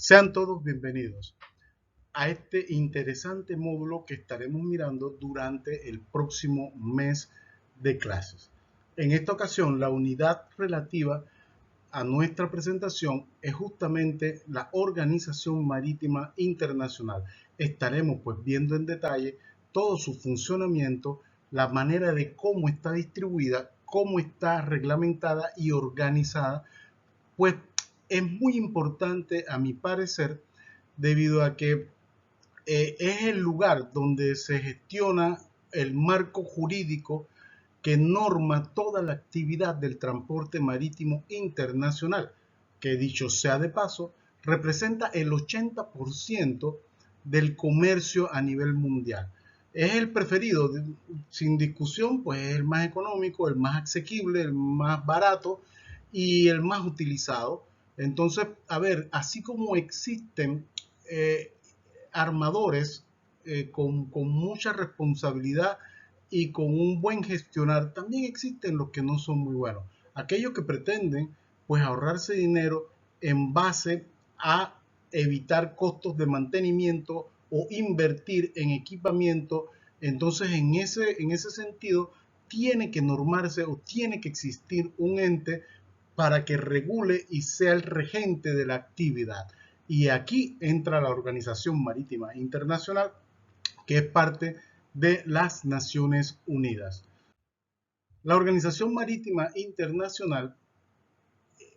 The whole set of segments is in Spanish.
Sean todos bienvenidos a este interesante módulo que estaremos mirando durante el próximo mes de clases. En esta ocasión, la unidad relativa a nuestra presentación es justamente la Organización Marítima Internacional. Estaremos pues viendo en detalle todo su funcionamiento, la manera de cómo está distribuida, cómo está reglamentada y organizada, pues es muy importante a mi parecer debido a que es el lugar donde se gestiona el marco jurídico que norma toda la actividad del transporte marítimo internacional, que dicho sea de paso, representa el 80% del comercio a nivel mundial. Es el preferido, sin discusión, pues es el más económico, el más asequible, el más barato y el más utilizado. Entonces, a ver, así como existen armadores con mucha responsabilidad y con un buen gestionar, también existen los que no son muy buenos. Aquellos que pretenden pues ahorrarse dinero en base a evitar costos de mantenimiento o invertir en equipamiento. Entonces en ese sentido tiene que normarse o tiene que existir un ente para que regule y sea el regente de la actividad. Y aquí entra la Organización Marítima Internacional, que es parte de las Naciones Unidas. La Organización Marítima Internacional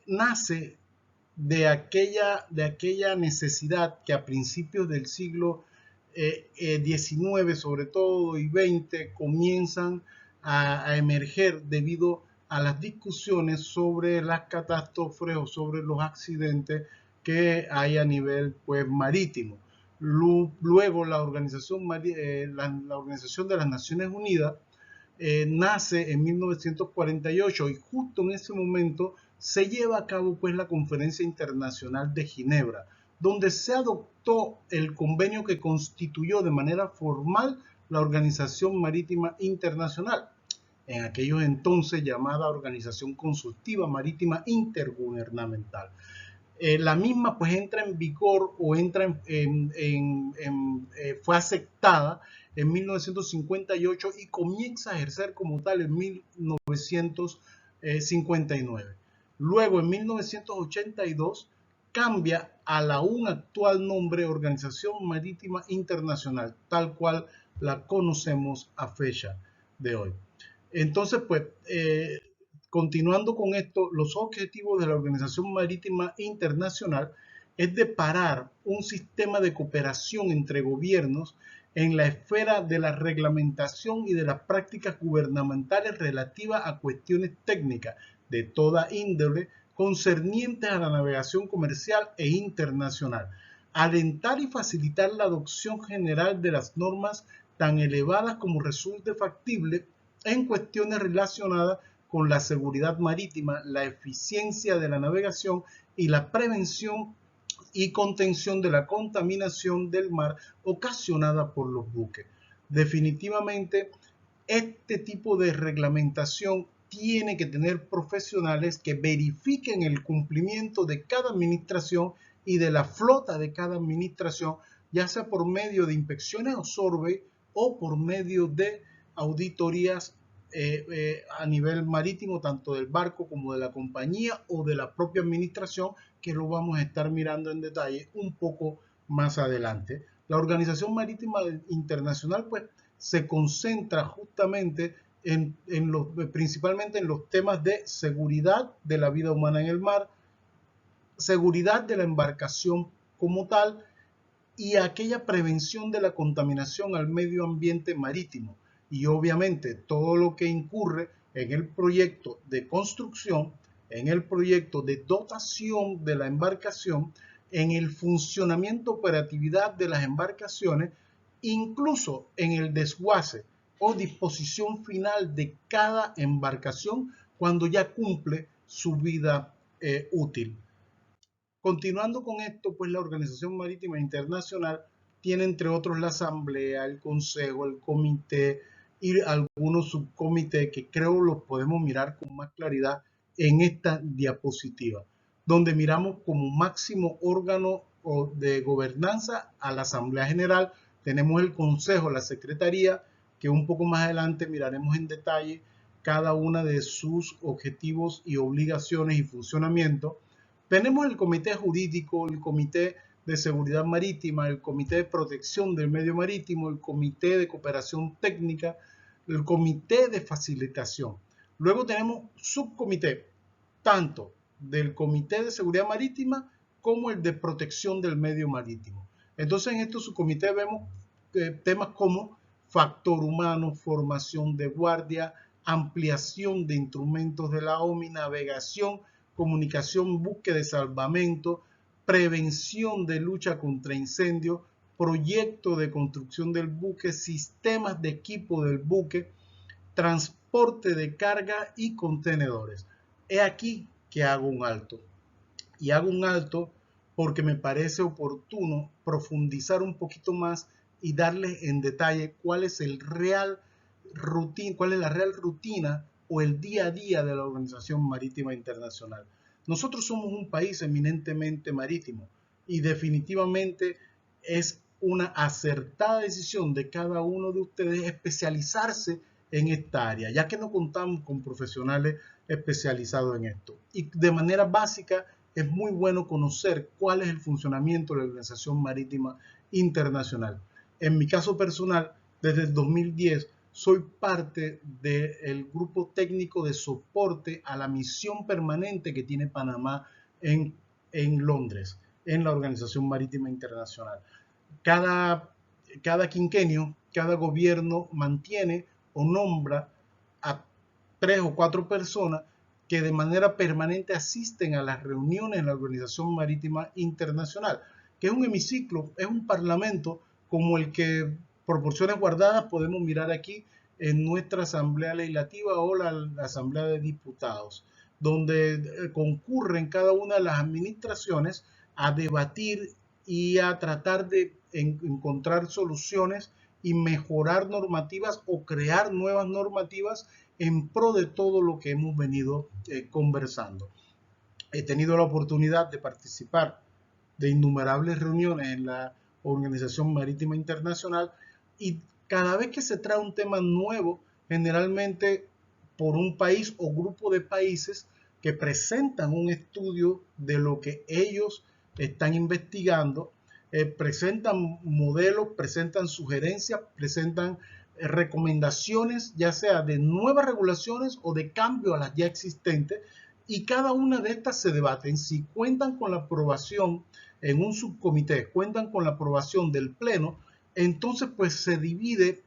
nace de aquella necesidad que a principios del siglo XIX sobre todo y XX comienzan a emerger debido a las discusiones sobre las catástrofes o sobre los accidentes que hay a nivel pues marítimo. Luego la Organización de las Naciones Unidas nace en 1948 y justo en ese momento se lleva a cabo pues la Conferencia Internacional de Ginebra, donde se adoptó el convenio que constituyó de manera formal la Organización Marítima Internacional, en aquellos entonces llamada Organización Consultiva Marítima Intergubernamental. La misma pues entra en vigor o entra fue aceptada en 1958 y comienza a ejercer como tal en 1959. Luego en 1982 cambia a la aún actual nombre Organización Marítima Internacional, tal cual la conocemos a fecha de hoy. Entonces, pues, continuando con esto, los objetivos de la Organización Marítima Internacional es de parar un sistema de cooperación entre gobiernos en la esfera de la reglamentación y de las prácticas gubernamentales relativas a cuestiones técnicas de toda índole concernientes a la navegación comercial e internacional, alentar y facilitar la adopción general de las normas tan elevadas como resulte factible en cuestiones relacionadas con la seguridad marítima, la eficiencia de la navegación y la prevención y contención de la contaminación del mar ocasionada por los buques. Definitivamente, este tipo de reglamentación tiene que tener profesionales que verifiquen el cumplimiento de cada administración y de la flota de cada administración, ya sea por medio de inspecciones o survey o por medio de auditorías a nivel marítimo, tanto del barco como de la compañía o de la propia administración, que lo vamos a estar mirando en detalle un poco más adelante. La Organización Marítima Internacional pues se concentra justamente principalmente en los temas de seguridad de la vida humana en el mar, seguridad de la embarcación como tal y aquella prevención de la contaminación al medio ambiente marítimo. Y obviamente todo lo que incurre en el proyecto de construcción, en el proyecto de dotación de la embarcación, en el funcionamiento operatividad de las embarcaciones, incluso en el desguace o disposición final de cada embarcación cuando ya cumple su vida útil. Continuando con esto, pues la Organización Marítima Internacional tiene entre otros la Asamblea, el Consejo, el Comité y algunos subcomités que creo los podemos mirar con más claridad en esta diapositiva, donde miramos como máximo órgano de gobernanza a la Asamblea General. Tenemos el Consejo, la Secretaría, que un poco más adelante miraremos en detalle cada una de sus objetivos y obligaciones y funcionamiento. Tenemos el Comité Jurídico, el Comité de Seguridad Marítima, el Comité de Protección del Medio Marítimo, el Comité de Cooperación Técnica, el Comité de Facilitación. Luego tenemos subcomité, tanto del Comité de Seguridad Marítima como el de Protección del Medio Marítimo. Entonces en estos subcomités vemos temas como factor humano, formación de guardia, ampliación de instrumentos de la OMI, navegación, comunicación, búsqueda de salvamento, prevención de lucha contra incendios, proyecto de construcción del buque, sistemas de equipo del buque, transporte de carga y contenedores. He aquí que hago un alto. Y hago un alto porque me parece oportuno profundizar un poquito más y darles en detalle cuál es la real rutina o el día a día de la Organización Marítima Internacional. Nosotros somos un país eminentemente marítimo y definitivamente es una acertada decisión de cada uno de ustedes especializarse en esta área, ya que no contamos con profesionales especializados en esto. Y de manera básica es muy bueno conocer cuál es el funcionamiento de la Organización Marítima Internacional. En mi caso personal, desde el 2010, soy parte del grupo técnico de soporte a la misión permanente que tiene Panamá en Londres, en la Organización Marítima Internacional. Cada quinquenio, cada gobierno mantiene o nombra a 3 o 4 personas que de manera permanente asisten a las reuniones en la Organización Marítima Internacional, que es un hemiciclo, es un parlamento como el que proporciones guardadas podemos mirar aquí en nuestra Asamblea Legislativa o la Asamblea de Diputados, donde concurren cada una de las administraciones a debatir y a tratar de encontrar soluciones y mejorar normativas o crear nuevas normativas en pro de todo lo que hemos venido conversando. He tenido la oportunidad de participar de innumerables reuniones en la Organización Marítima Internacional y cada vez que se trae un tema nuevo, generalmente por un país o grupo de países que presentan un estudio de lo que ellos están investigando, presentan modelos, presentan sugerencias, presentan recomendaciones, ya sea de nuevas regulaciones o de cambio a las ya existentes, y cada una de estas se debaten si cuentan con la aprobación en un subcomité, cuentan con la aprobación del pleno, entonces pues se divide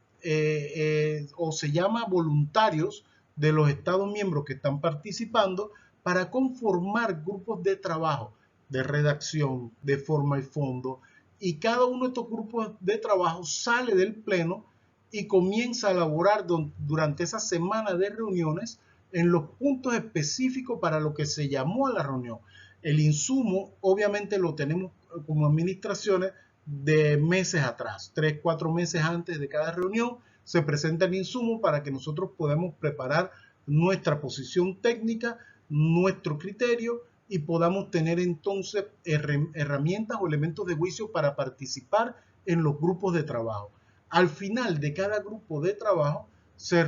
o se llama voluntarios de los Estados miembros que están participando para conformar grupos de trabajo, de redacción, de forma y fondo, y cada uno de estos grupos de trabajo sale del pleno y comienza a elaborar durante esa semana de reuniones en los puntos específicos para lo que se llamó a la reunión. El insumo obviamente lo tenemos como administraciones de meses atrás, 3, 4 meses antes de cada reunión se presenta el insumo para que nosotros podamos preparar nuestra posición técnica, nuestro criterio y podamos tener entonces herramientas o elementos de juicio para participar en los grupos de trabajo. Al final de cada grupo de trabajo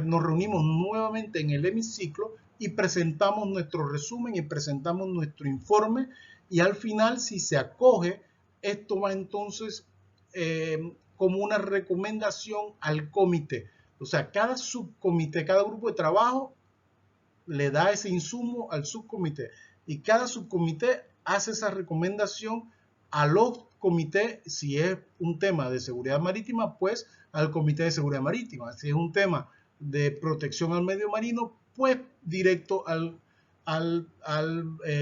nos reunimos nuevamente en el hemiciclo y presentamos nuestro resumen y presentamos nuestro informe y al final si se acoge esto va entonces como una recomendación al comité. O sea, cada subcomité, cada grupo de trabajo le da ese insumo al subcomité y cada subcomité hace esa recomendación a los comités, si es un tema de seguridad marítima, pues al comité de seguridad marítima. Si es un tema de protección al medio marino, pues directo al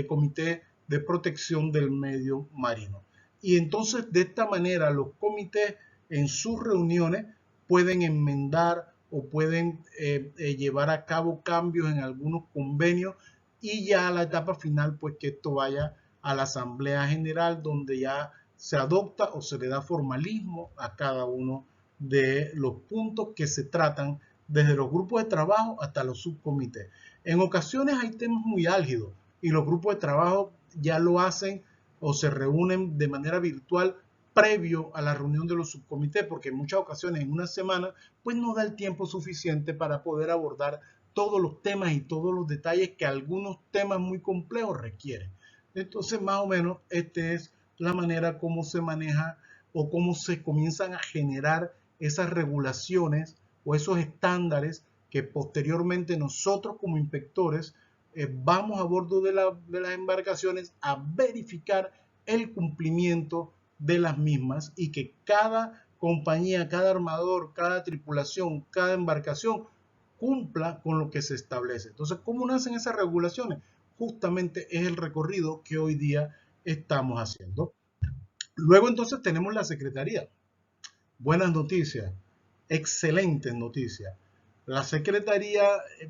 comité de protección del medio marino. Y entonces de esta manera los comités en sus reuniones pueden enmendar o pueden llevar a cabo cambios en algunos convenios y ya a la etapa final pues que esto vaya a la Asamblea General donde ya se adopta o se le da formalismo a cada uno de los puntos que se tratan desde los grupos de trabajo hasta los subcomités. En ocasiones hay temas muy álgidos y los grupos de trabajo ya lo hacen o se reúnen de manera virtual previo a la reunión de los subcomités, porque en muchas ocasiones en una semana pues no da el tiempo suficiente para poder abordar todos los temas y todos los detalles que algunos temas muy complejos requieren. Entonces, más o menos, esta es la manera como se maneja o cómo se comienzan a generar esas regulaciones o esos estándares que posteriormente nosotros como inspectores vamos a bordo de las embarcaciones a verificar el cumplimiento de las mismas y que cada compañía, cada armador, cada tripulación, cada embarcación cumpla con lo que se establece. Entonces, ¿cómo nacen esas regulaciones? Justamente es el recorrido que hoy día estamos haciendo. Luego entonces tenemos la Secretaría. Buenas noticias, excelentes noticias. La Secretaría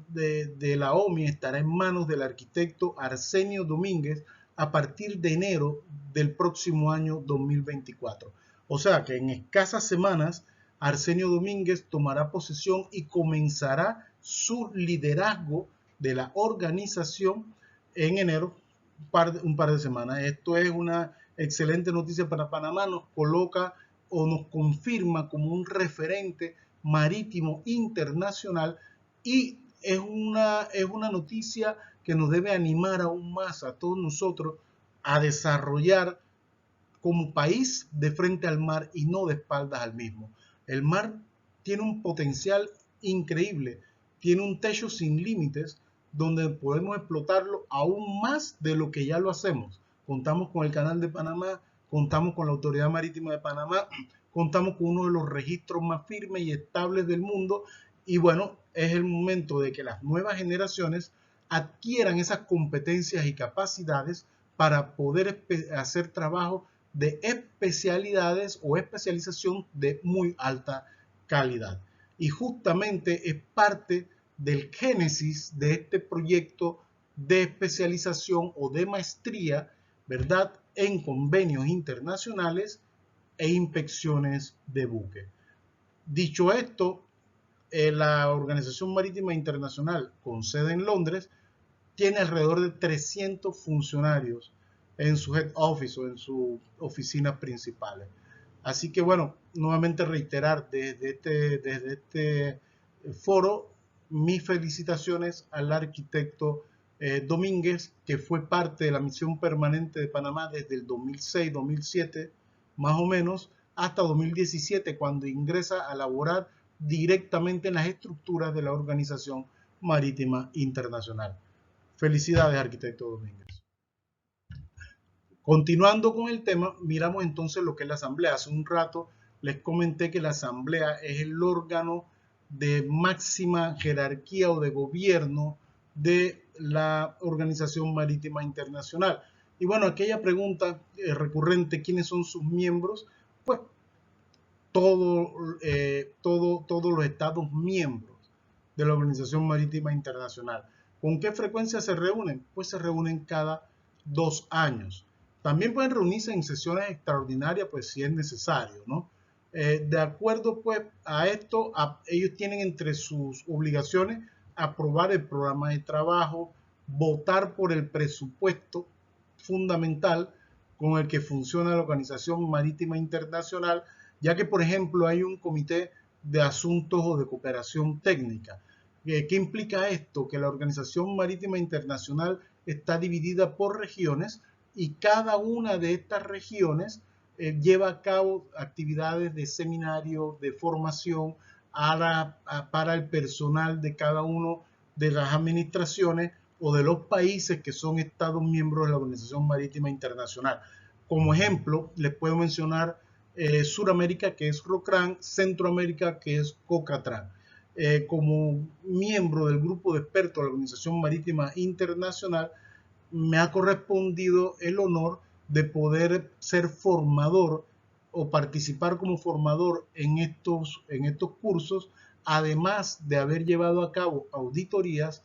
de la OMI estará en manos del arquitecto Arsenio Domínguez a partir de enero del próximo año 2024. O sea que en escasas semanas Arsenio Domínguez tomará posesión y comenzará su liderazgo de la organización en enero, un par de semanas. Esto es una excelente noticia para Panamá, nos coloca o nos confirma como un referente marítimo internacional y es una noticia que nos debe animar aún más a todos nosotros a desarrollar como país de frente al mar y no de espaldas al mismo. El mar tiene un potencial increíble, tiene un techo sin límites donde podemos explotarlo aún más de lo que ya lo hacemos. Contamos con el Canal de Panamá, contamos con la Autoridad Marítima de Panamá, contamos con uno de los registros más firmes y estables del mundo y bueno, es el momento de que las nuevas generaciones adquieran esas competencias y capacidades para poder hacer trabajo de especialidades o especialización de muy alta calidad. Y justamente es parte del génesis de este proyecto de especialización o de maestría, ¿verdad?, en convenios internacionales e inspecciones de buque. Dicho esto, la Organización Marítima Internacional, con sede en Londres, tiene alrededor de 300 funcionarios en su head office o en sus oficinas principales. Así que bueno, nuevamente reiterar desde este foro mis felicitaciones al arquitecto Domínguez, que fue parte de la misión permanente de Panamá desde el 2006-2007, más o menos, hasta 2017, cuando ingresa a laborar directamente en las estructuras de la Organización Marítima Internacional. Felicidades, arquitecto Domínguez. Continuando con el tema, miramos entonces lo que es la asamblea. Hace un rato les comenté que la asamblea es el órgano de máxima jerarquía o de gobierno de la Organización Marítima Internacional. Y bueno, aquella pregunta recurrente, ¿quiénes son sus miembros? Pues todos los estados miembros de la Organización Marítima Internacional. ¿Con qué frecuencia se reúnen? Pues se reúnen cada 2 años. También pueden reunirse en sesiones extraordinarias, pues si es necesario, ¿no? De acuerdo pues a esto, ellos tienen entre sus obligaciones aprobar el programa de trabajo, votar por el presupuesto fundamental con el que funciona la Organización Marítima Internacional, ya que, por ejemplo, hay un comité de asuntos o de cooperación técnica. ¿Qué implica esto? Que la Organización Marítima Internacional está dividida por regiones y cada una de estas regiones lleva a cabo actividades de seminario, de formación para el personal de cada uno de las administraciones o de los países que son estados miembros de la Organización Marítima Internacional. Como ejemplo, les puedo mencionar Suramérica, que es ROCRAN, Centroamérica, que es COCATRAN. Como miembro del grupo de expertos de la Organización Marítima Internacional, me ha correspondido el honor de poder ser formador o participar como formador en estos cursos, además de haber llevado a cabo auditorías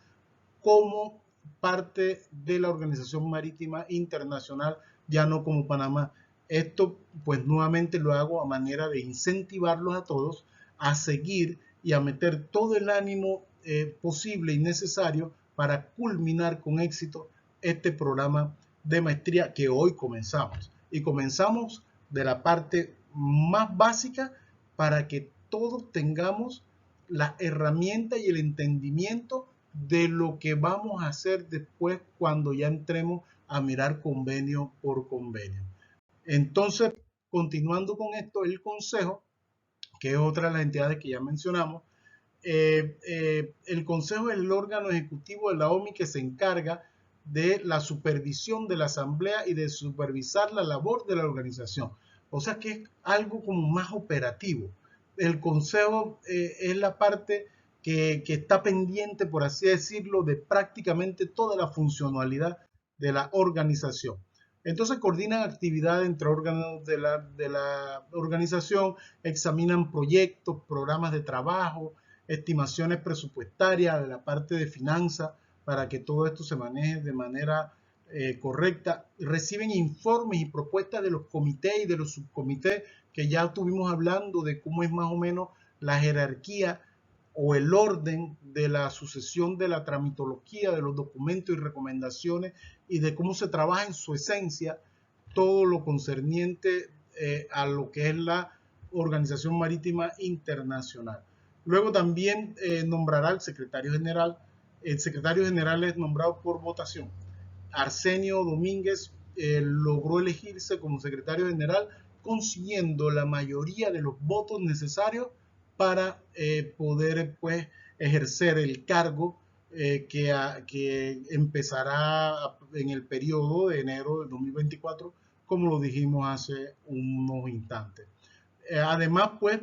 como parte de la Organización Marítima Internacional, ya no como Panamá. Esto pues nuevamente lo hago a manera de incentivarlos a todos a seguir y a meter todo el ánimo posible y necesario para culminar con éxito este programa de maestría que hoy comenzamos. Y comenzamos de la parte más básica para que todos tengamos la herramienta y el entendimiento de lo que vamos a hacer después cuando ya entremos a mirar convenio por convenio. Entonces, continuando con esto, el Consejo, que es otra de las entidades que ya mencionamos, el Consejo es el órgano ejecutivo de la OMI que se encarga de la supervisión de la Asamblea y de supervisar la labor de la organización. O sea que es algo como más operativo. El Consejo es la parte que está pendiente, por así decirlo, de prácticamente toda la funcionalidad de la organización. Entonces coordinan actividades entre órganos de la organización, examinan proyectos, programas de trabajo, estimaciones presupuestarias, de la parte de finanzas, para que todo esto se maneje de manera correcta. Reciben informes y propuestas de los comités y de los subcomités, que ya estuvimos hablando de cómo es más o menos la jerarquía o el orden de la sucesión de la tramitología de los documentos y recomendaciones y de cómo se trabaja en su esencia todo lo concerniente a lo que es la Organización Marítima Internacional. Luego también nombrará el secretario general. El secretario general es nombrado por votación. Arsenio Domínguez logró elegirse como secretario general consiguiendo la mayoría de los votos necesarios para poder pues ejercer el cargo que empezará en el periodo de enero de 2024, como lo dijimos hace unos instantes. Además, pues,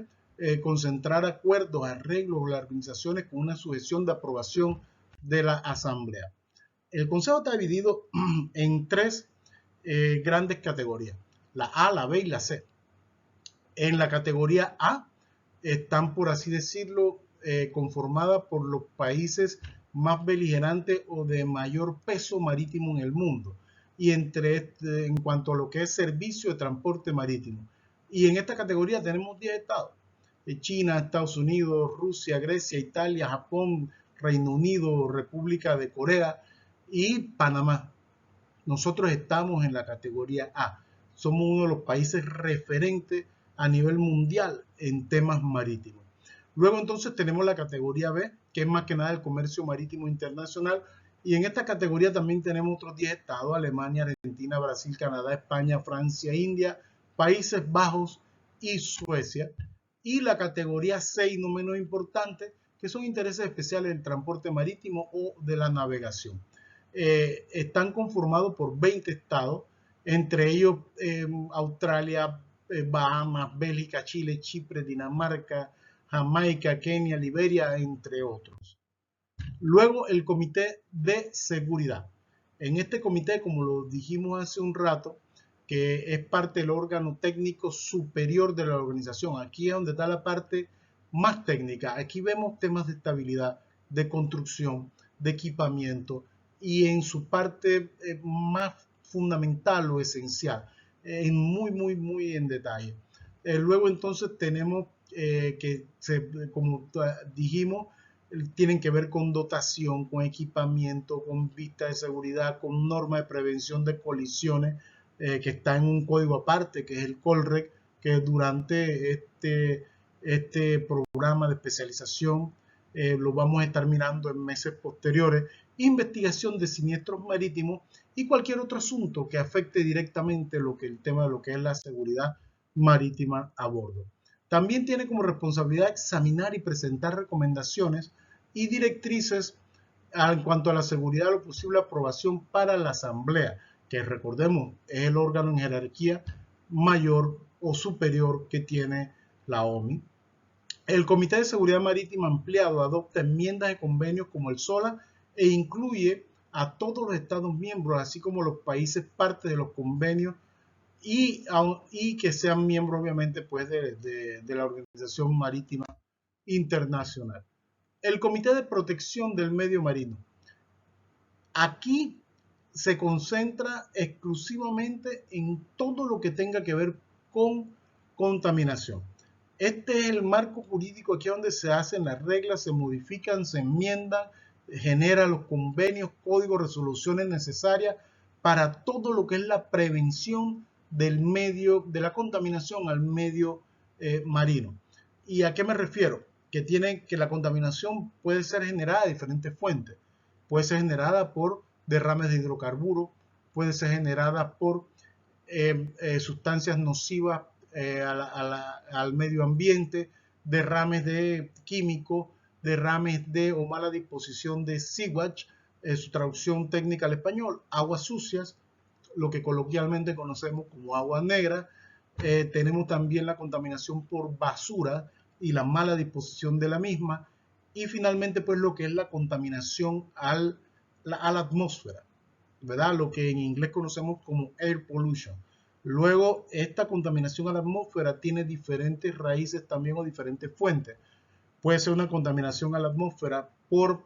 concentrar acuerdos, arreglos o las organizaciones con una sujeción de aprobación de la Asamblea. El Consejo está dividido en tres grandes categorías, la A, la B y la C. En la categoría A están, por así decirlo, conformadas por los países más beligerantes o de mayor peso marítimo en el mundo, y en cuanto a lo que es servicio de transporte marítimo. Y en esta categoría tenemos 10 estados: China, Estados Unidos, Rusia, Grecia, Italia, Japón, Reino Unido, República de Corea y Panamá. Nosotros estamos en la categoría A. Somos uno de los países referentes a nivel mundial en temas marítimos. Luego entonces tenemos la categoría B, que es más que nada el comercio marítimo internacional. Y en esta categoría también tenemos otros 10 estados: Alemania, Argentina, Brasil, Canadá, España, Francia, India, Países Bajos y Suecia. Y la categoría 6, no menos importante, que son intereses especiales del transporte marítimo o de la navegación. Están conformados por 20 estados, entre ellos Australia, Bahamas, Bélgica, Chile, Chipre, Dinamarca, Jamaica, Kenia, Liberia, entre otros. Luego el Comité de Seguridad. En este comité, como lo dijimos hace un rato, que es parte del órgano técnico superior de la organización. Aquí es donde está la parte más técnica. Aquí vemos temas de estabilidad, de construcción, de equipamiento y en su parte más fundamental o esencial, muy en detalle. Luego entonces tenemos como dijimos, tienen que ver con dotación, con equipamiento, con vista de seguridad, con norma de prevención de colisiones, que está en un código aparte, que es el COLREC, que durante este programa de especialización lo vamos a estar mirando en meses posteriores. Investigación de siniestros marítimos y cualquier otro asunto que afecte directamente el tema de lo que es la seguridad marítima a bordo. También tiene como responsabilidad examinar y presentar recomendaciones y directrices en cuanto a la seguridad de la posible aprobación para la Asamblea, que recordemos es el órgano en jerarquía mayor o superior que tiene la OMI. El Comité de Seguridad Marítima Ampliado adopta enmiendas de convenios como el SOLA e incluye a todos los Estados miembros, así como los países parte de los convenios y que sean miembros obviamente pues de la Organización Marítima Internacional. El Comité de Protección del Medio Marino. Aquí se concentra exclusivamente en todo lo que tenga que ver con contaminación. Este es el marco jurídico aquí donde se hacen las reglas, se modifican, se enmiendan, genera los convenios, códigos, resoluciones necesarias para todo lo que es la prevención del medio, de la contaminación al medio marino. ¿Y a qué me refiero? Que la contaminación puede ser generada de diferentes fuentes. Puede ser generada por derrames de hidrocarburos, puede ser generada por sustancias nocivas al medio ambiente, derrames de químicos, derrames de o mala disposición de sewage, su traducción técnica al español, aguas sucias, lo que coloquialmente conocemos como agua negra. Tenemos también la contaminación por basura y la mala disposición de la misma. Y finalmente, pues lo que es la contaminación a la atmósfera, ¿verdad? Lo que en inglés conocemos como air pollution. Luego, esta contaminación a la atmósfera tiene diferentes raíces también o diferentes fuentes. Puede ser una contaminación a la atmósfera por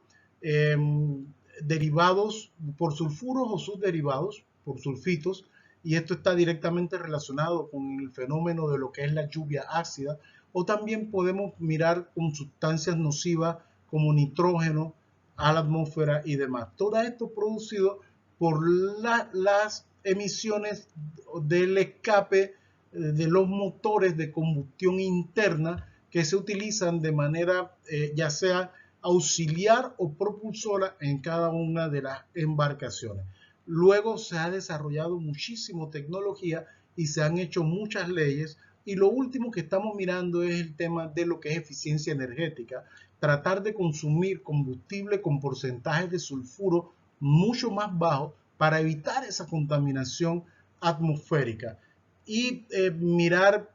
derivados, por sulfuros o subderivados, por sulfitos, y esto está directamente relacionado con el fenómeno de lo que es la lluvia ácida, o también podemos mirar con sustancias nocivas como nitrógeno a la atmósfera y demás. Todo esto producido por las emisiones del escape de los motores de combustión interna que se utilizan de manera ya sea auxiliar o propulsora en cada una de las embarcaciones. Luego se ha desarrollado muchísima tecnología y se han hecho muchas leyes, y lo último que estamos mirando es el tema de lo que es eficiencia energética, tratar de consumir combustible con porcentajes de sulfuro mucho más bajos para evitar esa contaminación atmosférica y mirar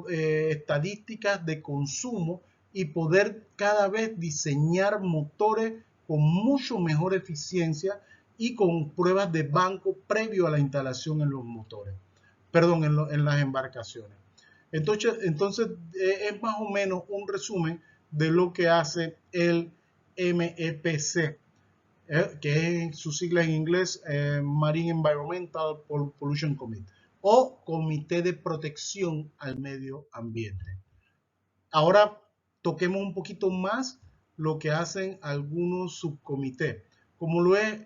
estadísticas de consumo y poder cada vez diseñar motores con mucho mejor eficiencia y con pruebas de banco previo a la instalación en los motores, perdón, en las embarcaciones. Entonces es más o menos un resumen de lo que hace el MEPC, que es su sigla en inglés, Marine Environmental Pollution Committee, o Comité de Protección al Medio Ambiente. Ahora toquemos un poquito más lo que hacen algunos subcomités, como lo es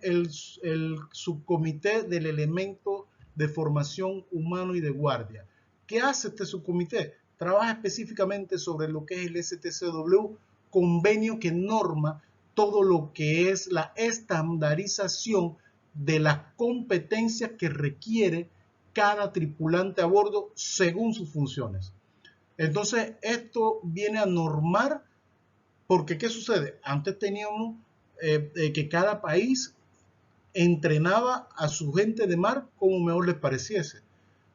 el subcomité del elemento de formación humano y de guardia. ¿Qué hace este subcomité? Trabaja específicamente sobre lo que es el STCW, convenio que norma todo lo que es la estandarización de las competencias que requiere cada tripulante a bordo según sus funciones. Entonces, esto viene a normar, porque ¿qué sucede? Antes teníamos que cada país entrenaba a su gente de mar como mejor les pareciese.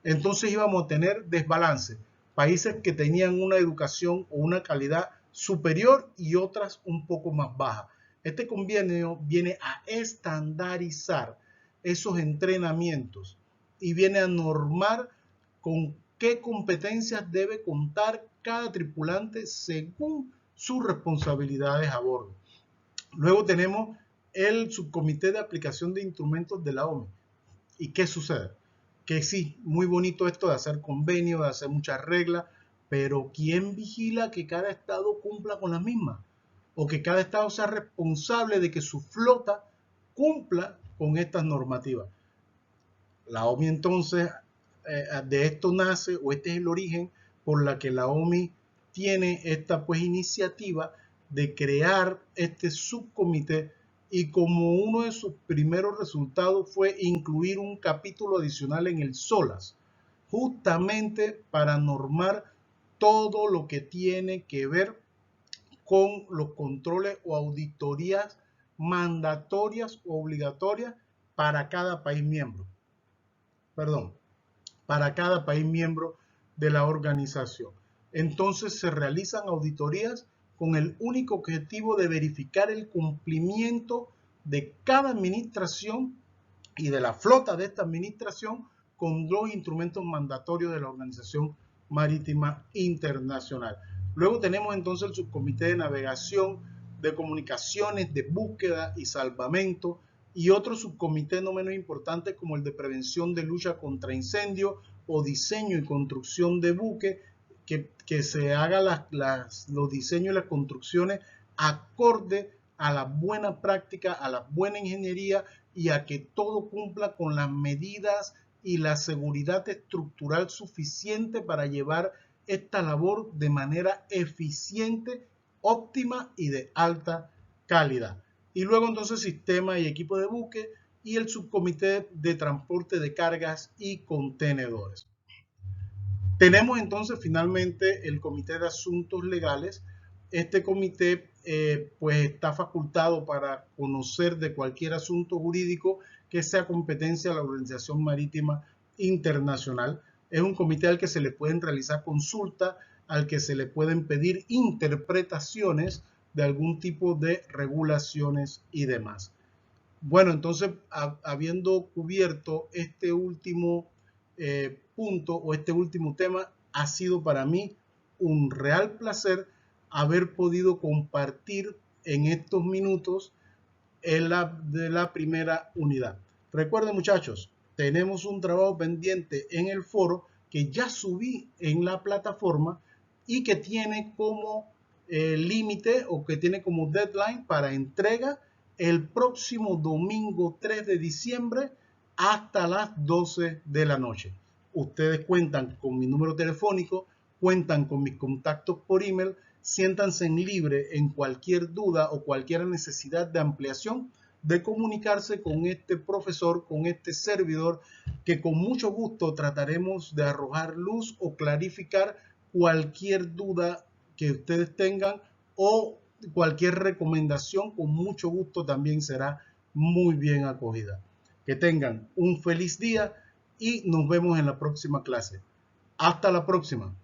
Entonces íbamos a tener desbalance. Países que tenían una educación o una calidad superior y otras un poco más baja. Este convenio viene a estandarizar esos entrenamientos y viene a normar con qué competencias debe contar cada tripulante según sus responsabilidades a bordo. Luego tenemos el subcomité de aplicación de instrumentos de la OMI. ¿Y qué sucede? Que sí, muy bonito esto de hacer convenios, de hacer muchas reglas, pero ¿quién vigila que cada estado cumpla con las mismas? O que cada estado sea responsable de que su flota cumpla con estas normativas. La OMI entonces, de esto nace, o este es el origen por la que la OMI tiene esta pues iniciativa de crear este subcomité, y como uno de sus primeros resultados fue incluir un capítulo adicional en el SOLAS, justamente para normar todo lo que tiene que ver con los controles o auditorías mandatorias o obligatorias para cada país miembro. Perdón, para cada país miembro de la organización. Entonces se realizan auditorías con el único objetivo de verificar el cumplimiento de cada administración y de la flota de esta administración con los instrumentos mandatorios de la Organización Marítima Internacional. Luego tenemos entonces el subcomité de navegación, de comunicaciones, de búsqueda y salvamento, y otro subcomité no menos importante como el de prevención de lucha contra incendios o diseño y construcción de buques, que se haga los diseños y las construcciones acorde a la buena práctica, a la buena ingeniería y a que todo cumpla con las medidas y la seguridad estructural suficiente para llevar esta labor de manera eficiente, óptima y de alta calidad. Y luego entonces sistema y equipo de buque y el subcomité de transporte de cargas y contenedores. Tenemos entonces finalmente el Comité de Asuntos Legales. Este comité pues está facultado para conocer de cualquier asunto jurídico que sea competencia de la Organización Marítima Internacional. Es un comité al que se le pueden realizar consultas, al que se le pueden pedir interpretaciones de algún tipo de regulaciones y demás. Bueno, entonces, habiendo cubierto este último punto o este último tema, ha sido para mí un real placer haber podido compartir en estos minutos de la primera unidad. Recuerden, muchachos, tenemos un trabajo pendiente en el foro que ya subí en la plataforma y que tiene como límite o que tiene como deadline para entrega el próximo domingo 3 de diciembre hasta las 12 de la noche. Ustedes cuentan con mi número telefónico, cuentan con mis contactos por email, siéntanse libres en cualquier duda o cualquier necesidad de ampliación de comunicarse con este profesor, con este servidor, que con mucho gusto trataremos de arrojar luz o clarificar cualquier duda que ustedes tengan o cualquier recomendación, con mucho gusto también será muy bien acogida. Que tengan un feliz día y nos vemos en la próxima clase. Hasta la próxima.